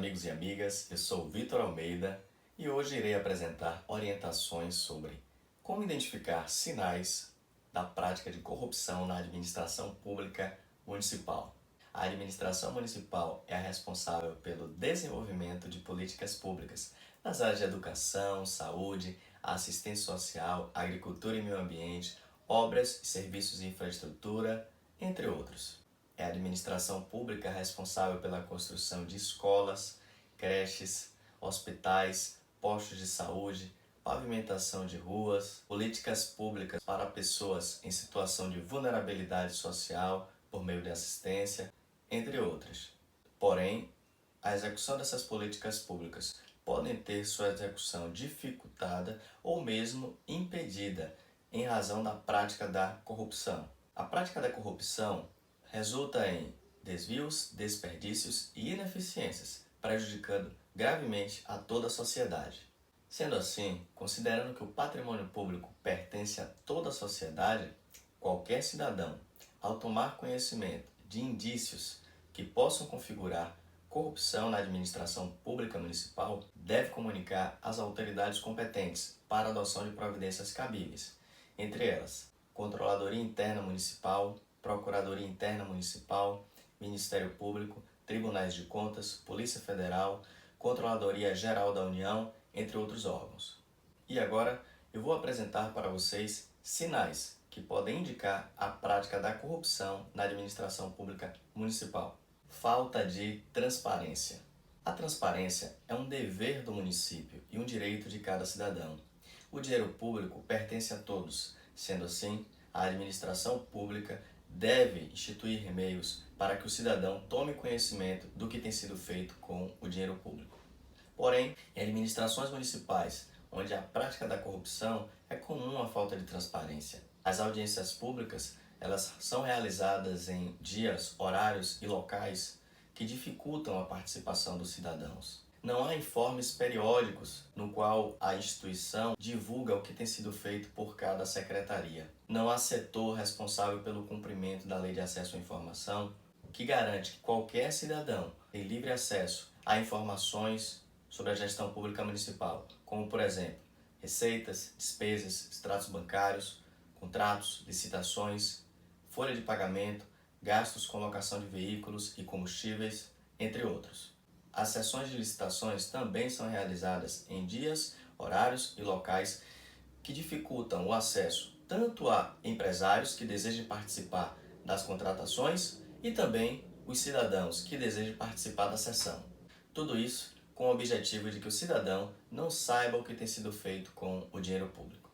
amigos e amigas, eu sou Vitor Almeida e hoje irei apresentar orientações sobre como identificar sinais da prática de corrupção na administração pública municipal. A administração municipal é a responsável pelo desenvolvimento de políticas públicas nas áreas de educação, saúde, assistência social, agricultura e meio ambiente, obras e serviços de infraestrutura, entre outros. É a administração pública responsável pela construção de escolas, creches, hospitais, postos de saúde, pavimentação de ruas, políticas públicas para pessoas em situação de vulnerabilidade social por meio de assistência, entre outras. Porém, a execução dessas políticas públicas podem ter sua execução dificultada ou mesmo impedida em razão da prática da corrupção. A prática da corrupção resulta em desvios, desperdícios e ineficiências, prejudicando gravemente a toda a sociedade. Sendo assim, considerando que o patrimônio público pertence a toda a sociedade, qualquer cidadão, ao tomar conhecimento de indícios que possam configurar corrupção na administração pública municipal, deve comunicar às autoridades competentes para a adoção de providências cabíveis, entre elas, Controladoria Interna Municipal, Procuradoria Interna Municipal, Ministério Público, Tribunais de Contas, Polícia Federal, Controladoria Geral da União, entre outros órgãos. E agora eu vou apresentar para vocês sinais que podem indicar a prática da corrupção na administração pública municipal. Falta de transparência. A transparência é um dever do município e um direito de cada cidadão. O dinheiro público pertence a todos, sendo assim, a administração pública deve instituir meios para que o cidadão tome conhecimento do que tem sido feito com o dinheiro público. Porém, em administrações municipais, onde a prática da corrupção é comum a falta de transparência. As audiências públicas, elas são realizadas em dias, horários e locais que dificultam a participação dos cidadãos. Não há informes periódicos no qual a instituição divulga o que tem sido feito por cada secretaria. Não há setor responsável pelo cumprimento da Lei de Acesso à Informação, que garante que qualquer cidadão tem livre acesso a informações sobre a gestão pública municipal, como, por exemplo, receitas, despesas, extratos bancários, contratos, licitações, folha de pagamento, gastos com locação de veículos e combustíveis, entre outros. As sessões de licitações também são realizadas em dias, horários e locais que dificultam o acesso tanto a empresários que desejem participar das contratações e também os cidadãos que desejem participar da sessão. Tudo isso com o objetivo de que o cidadão não saiba o que tem sido feito com o dinheiro público.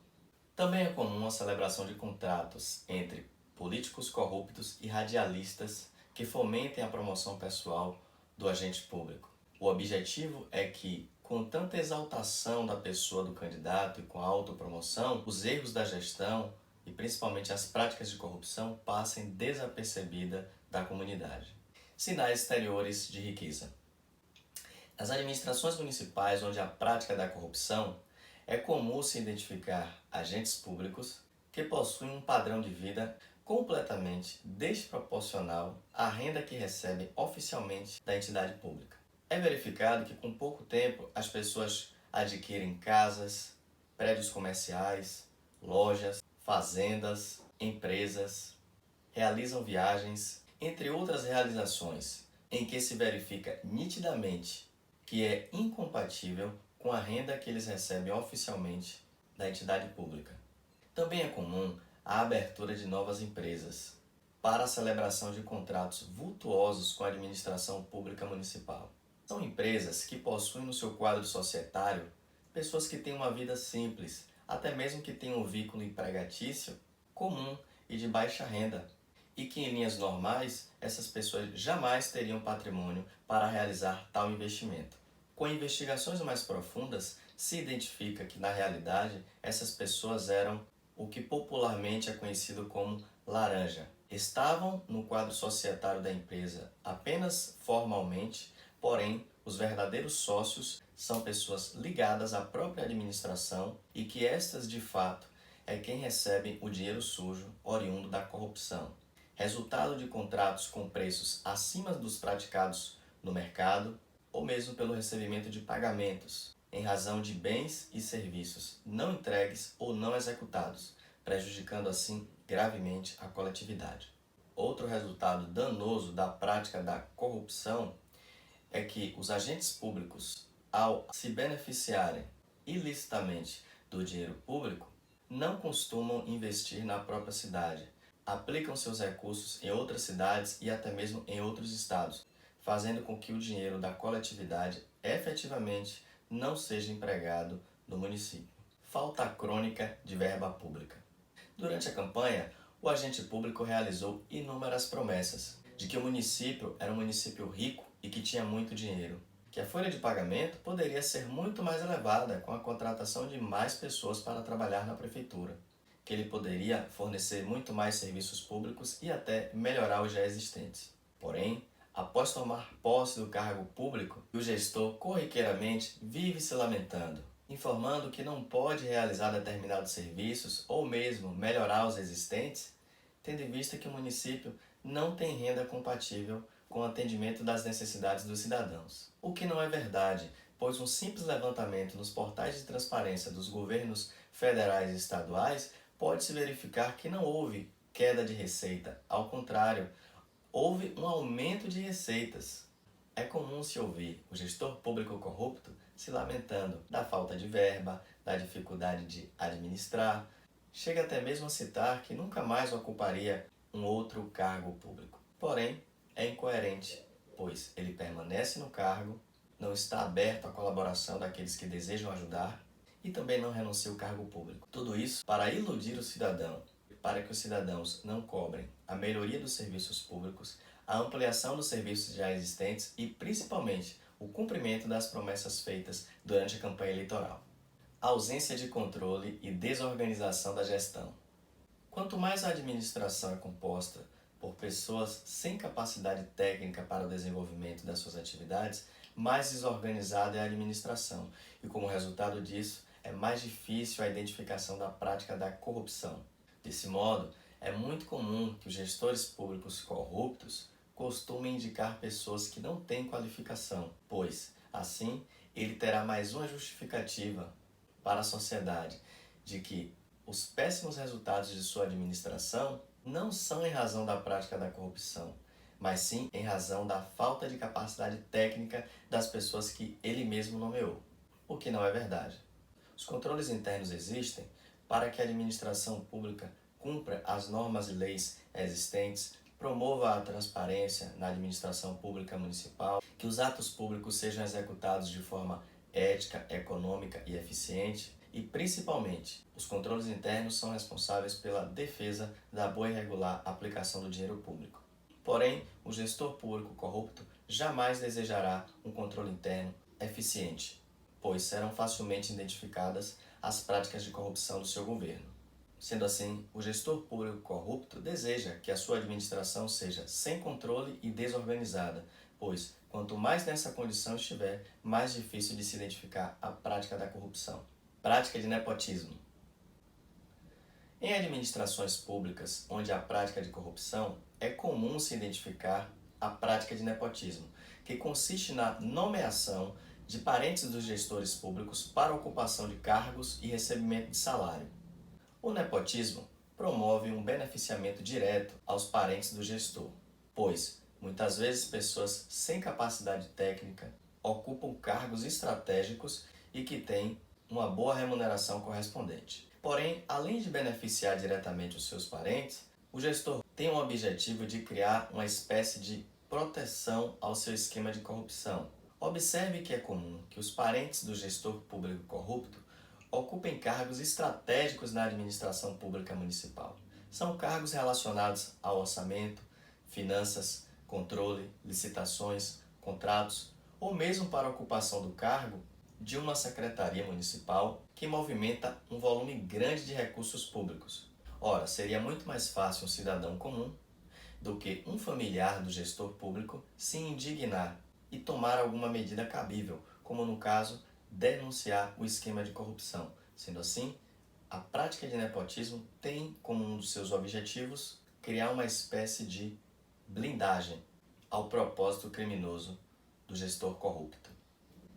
Também é comum a celebração de contratos entre políticos corruptos e radialistas que fomentem a promoção pessoal do agente público. O objetivo é que, com tanta exaltação da pessoa do candidato e com a autopromoção, os erros da gestão e principalmente as práticas de corrupção passem desapercebida da comunidade. Sinais exteriores de riqueza. Nas administrações municipais onde a prática da corrupção, é comum se identificar agentes públicos que possuem um padrão de vida completamente desproporcional à renda que recebem oficialmente da entidade pública. É verificado que com pouco tempo as pessoas adquirem casas, prédios comerciais, lojas, fazendas, empresas, realizam viagens, entre outras realizações, em que se verifica nitidamente que é incompatível com a renda que eles recebem oficialmente da entidade pública. Também é comum a abertura de novas empresas para a celebração de contratos vultuosos com a administração pública municipal. São empresas que possuem no seu quadro societário pessoas que têm uma vida simples, até mesmo que tenham um vínculo empregatício comum e de baixa renda, e que em linhas normais essas pessoas jamais teriam patrimônio para realizar tal investimento. Com investigações mais profundas, se identifica que na realidade essas pessoas eram o que popularmente é conhecido como laranja. Estavam no quadro societário da empresa apenas formalmente, porém os verdadeiros sócios são pessoas ligadas à própria administração e que estas de fato é quem recebe o dinheiro sujo oriundo da corrupção. Resultado de contratos com preços acima dos praticados no mercado ou mesmo pelo recebimento de pagamentos, em razão de bens e serviços não entregues ou não executados, prejudicando assim gravemente a coletividade. Outro resultado danoso da prática da corrupção é que os agentes públicos, ao se beneficiarem ilicitamente do dinheiro público, não costumam investir na própria cidade, aplicam seus recursos em outras cidades e até mesmo em outros estados, fazendo com que o dinheiro da coletividade efetivamente não seja empregado no município. Falta crônica de verba pública. Durante a campanha, o agente público realizou inúmeras promessas de que o município era um município rico e que tinha muito dinheiro, que a folha de pagamento poderia ser muito mais elevada com a contratação de mais pessoas para trabalhar na prefeitura, que ele poderia fornecer muito mais serviços públicos e até melhorar os já existentes. Porém, após tomar posse do cargo público, o gestor corriqueiramente vive se lamentando, informando que não pode realizar determinados serviços ou mesmo melhorar os existentes, tendo em vista que o município não tem renda compatível com o atendimento das necessidades dos cidadãos. O que não é verdade, pois um simples levantamento nos portais de transparência dos governos federais e estaduais pode-se verificar que não houve queda de receita, ao contrário, houve um aumento de receitas. É comum se ouvir o gestor público corrupto se lamentando da falta de verba, da dificuldade de administrar, chega até mesmo a citar que nunca mais ocuparia um outro cargo público. Porém, é incoerente, pois ele permanece no cargo, não está aberto à colaboração daqueles que desejam ajudar e também não renuncia ao cargo público. Tudo isso para iludir o cidadão, para que os cidadãos não cobrem a melhoria dos serviços públicos, a ampliação dos serviços já existentes e, principalmente, o cumprimento das promessas feitas durante a campanha eleitoral. Ausência de controle e desorganização da gestão. Quanto mais a administração é composta por pessoas sem capacidade técnica para o desenvolvimento das suas atividades, mais desorganizada é a administração e, como resultado disso, é mais difícil a identificação da prática da corrupção. Desse modo, é muito comum que os gestores públicos corruptos costumem indicar pessoas que não têm qualificação, pois, assim, ele terá mais uma justificativa para a sociedade de que os péssimos resultados de sua administração não são em razão da prática da corrupção, mas sim em razão da falta de capacidade técnica das pessoas que ele mesmo nomeou, o que não é verdade. Os controles internos existem para que a administração pública cumpra as normas e leis existentes, promova a transparência na administração pública municipal, que os atos públicos sejam executados de forma ética, econômica e eficiente e, principalmente, os controles internos são responsáveis pela defesa da boa e regular aplicação do dinheiro público. Porém, o gestor público corrupto jamais desejará um controle interno eficiente, pois serão facilmente identificadas as práticas de corrupção do seu governo. Sendo assim, o gestor público corrupto deseja que a sua administração seja sem controle e desorganizada, pois, quanto mais nessa condição estiver, mais difícil de se identificar a prática da corrupção. Prática de nepotismo. Em administrações públicas onde há prática de corrupção, é comum se identificar a prática de nepotismo, que consiste na nomeação de parentes dos gestores públicos para ocupação de cargos e recebimento de salário. O nepotismo promove um beneficiamento direto aos parentes do gestor, pois, muitas vezes, pessoas sem capacidade técnica ocupam cargos estratégicos e que têm uma boa remuneração correspondente. Porém, além de beneficiar diretamente os seus parentes, o gestor tem o objetivo de criar uma espécie de proteção ao seu esquema de corrupção. Observe que é comum que os parentes do gestor público corrupto ocupem cargos estratégicos na administração pública municipal. São cargos relacionados ao orçamento, finanças, controle, licitações, contratos, ou mesmo para a ocupação do cargo de uma secretaria municipal que movimenta um volume grande de recursos públicos. Ora, seria muito mais fácil um cidadão comum do que um familiar do gestor público se indignar e tomar alguma medida cabível, como no caso, denunciar o esquema de corrupção. Sendo assim, a prática de nepotismo tem como um dos seus objetivos criar uma espécie de blindagem ao propósito criminoso do gestor corrupto.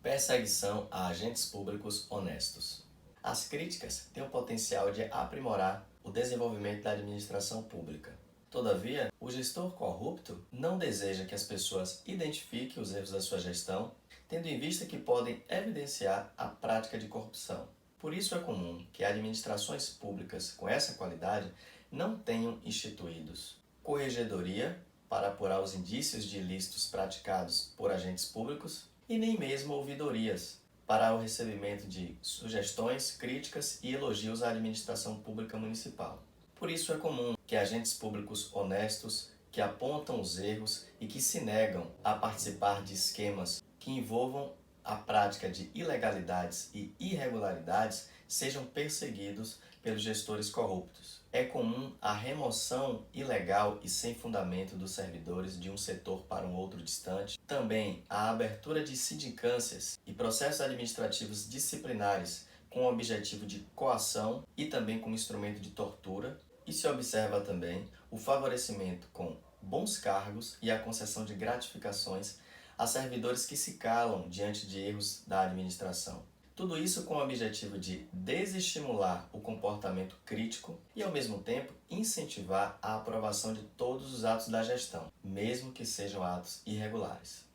Perseguição a agentes públicos honestos. As críticas têm o potencial de aprimorar o desenvolvimento da administração pública. Todavia, o gestor corrupto não deseja que as pessoas identifiquem os erros da sua gestão, tendo em vista que podem evidenciar a prática de corrupção. Por isso é comum que administrações públicas com essa qualidade não tenham instituídos corregedoria para apurar os indícios de ilícitos praticados por agentes públicos e nem mesmo ouvidorias para o recebimento de sugestões, críticas e elogios à administração pública municipal. Por isso é comum que agentes públicos honestos, que apontam os erros e que se negam a participar de esquemas que envolvam a prática de ilegalidades e irregularidades sejam perseguidos pelos gestores corruptos. É comum a remoção ilegal e sem fundamento dos servidores de um setor para um outro distante. Também a abertura de sindicâncias e processos administrativos disciplinares com o objetivo de coação e também como instrumento de tortura. E se observa também o favorecimento com bons cargos e a concessão de gratificações a servidores que se calam diante de erros da administração. Tudo isso com o objetivo de desestimular o comportamento crítico e, ao mesmo tempo, incentivar a aprovação de todos os atos da gestão, mesmo que sejam atos irregulares.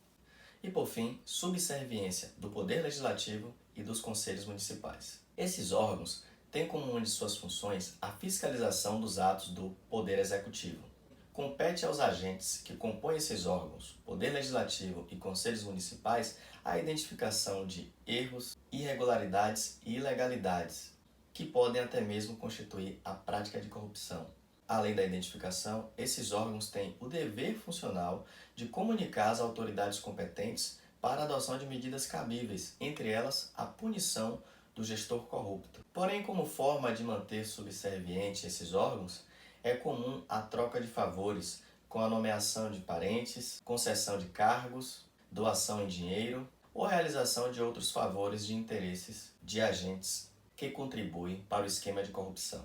E, por fim, subserviência do Poder Legislativo e dos Conselhos Municipais. Esses órgãos têm como uma de suas funções a fiscalização dos atos do Poder Executivo. Compete aos agentes que compõem esses órgãos, Poder Legislativo e Conselhos Municipais, a identificação de erros, irregularidades e ilegalidades, que podem até mesmo constituir a prática de corrupção. Além da identificação, esses órgãos têm o dever funcional de comunicar às autoridades competentes para a adoção de medidas cabíveis, entre elas a punição do gestor corrupto. Porém, como forma de manter subserviente esses órgãos, é comum a troca de favores com a nomeação de parentes, concessão de cargos, doação em dinheiro ou realização de outros favores de interesses de agentes que contribuem para o esquema de corrupção.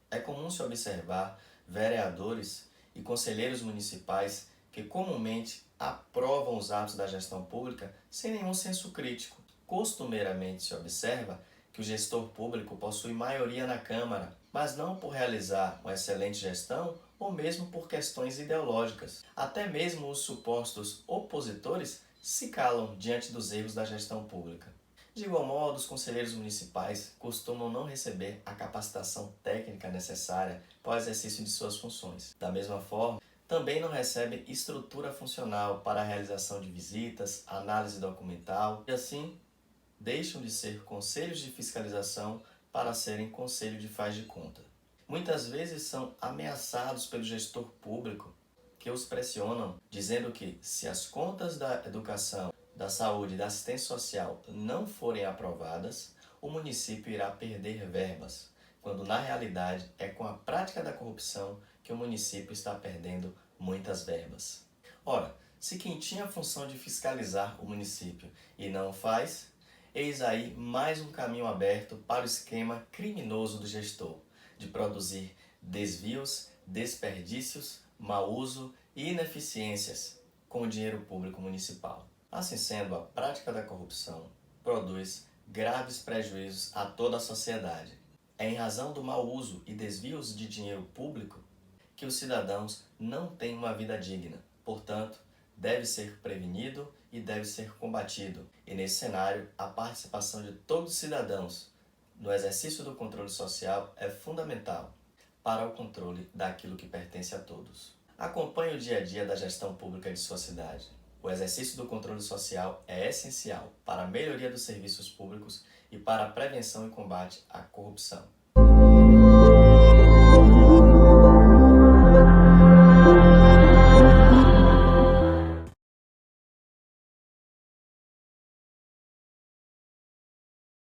É comum se observar vereadores e conselheiros municipais que comumente aprovam os atos da gestão pública sem nenhum senso crítico. Costumeiramente se observa que o gestor público possui maioria na Câmara, mas não por realizar uma excelente gestão ou mesmo por questões ideológicas. Até mesmo os supostos opositores se calam diante dos erros da gestão pública. De igual modo, os conselheiros municipais costumam não receber a capacitação técnica necessária para o exercício de suas funções. Da mesma forma, também não recebem estrutura funcional para a realização de visitas, análise documental e assim deixam de ser conselhos de fiscalização para serem conselho de faz de conta. Muitas vezes são ameaçados pelo gestor público que os pressionam, dizendo que se as contas da educação, da saúde e da assistência social não forem aprovadas, o município irá perder verbas, quando na realidade é com a prática da corrupção que o município está perdendo muitas verbas. Ora, se quem tinha a função de fiscalizar o município e não o faz, eis aí mais um caminho aberto para o esquema criminoso do gestor, de produzir desvios, desperdícios, mau uso e ineficiências com o dinheiro público municipal. Assim sendo, a prática da corrupção produz graves prejuízos a toda a sociedade. É em razão do mau uso e desvios de dinheiro público que os cidadãos não têm uma vida digna. Portanto, deve ser prevenido e deve ser combatido. E nesse cenário, a participação de todos os cidadãos no exercício do controle social é fundamental para o controle daquilo que pertence a todos. Acompanhe o dia a dia da gestão pública de sua cidade. O exercício do controle social é essencial para a melhoria dos serviços públicos e para a prevenção e combate à corrupção.